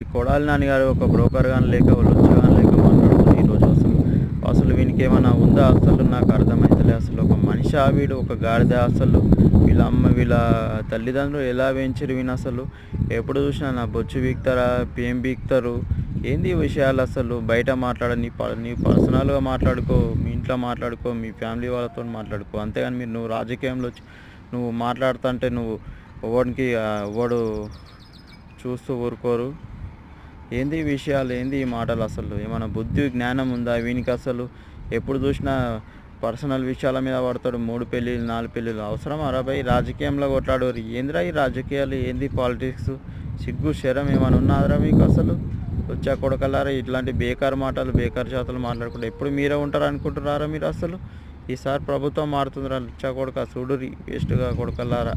ఈ కొడాలి నాని గారు ఒక బ్రోకర్ గాని లేక లుచ్చ గాని లేక మాట్లాడుతున్నారు ఈరోజు అసలు వీనికి ఏమైనా ఉందా అసలు నాకు అర్థమైతలే. అసలు ఒక మనిషి వీడు ఒక గాడిద. అసలు వీళ్ళ అమ్మ వీళ్ళ తల్లిదండ్రులు ఎలా పెంచారు వీని అసలు. ఎప్పుడు చూసినా నా బొచ్చు బీక్తారా ఏం బీక్తారు ఏంది ఈ విషయాలు. అసలు బయట మాట్లాడ నీ పర్సనల్గా మాట్లాడుకో, మీ ఇంట్లో మాట్లాడుకో, మీ ఫ్యామిలీ వాళ్ళతో మాట్లాడుకో, అంతేగాని నువ్వు రాజకీయంలో నువ్వు మాట్లాడుతుంటే నువ్వు ఎవరికి ఎవడు చూస్తూ ఊరుకోరు. ఏంది ఈ విషయాలు, ఏంది ఈ మాటలు, అసలు ఏమైనా బుద్ధి జ్ఞానం ఉందా వీనికి అసలు. ఎప్పుడు చూసినా పర్సనల్ విషయాల మీద పడతాడు. 3 పెళ్ళిళ్ళు 4 పెళ్ళిళ్ళు అవసరం అరాబాయి రాజకీయంలో కొట్లాడు. ఏందిరా ఈ రాజకీయాలు, ఏంది పాలిటిక్స్, సిగ్గు శరం ఏమైనా ఉన్నారా మీకు అసలు. వచ్చా కొడకలారా ఇట్లాంటి బేకార్ మాటలు బేకార్ చేతలు మాట్లాడుకుంటే ఎప్పుడు మీరే ఉంటారు అనుకుంటున్నారా మీరు అసలు. ఈసారి ప్రభుత్వం మారుతుందిరా లుచ్చా కొడక చూడురి వేస్ట్గా కొడకలారా.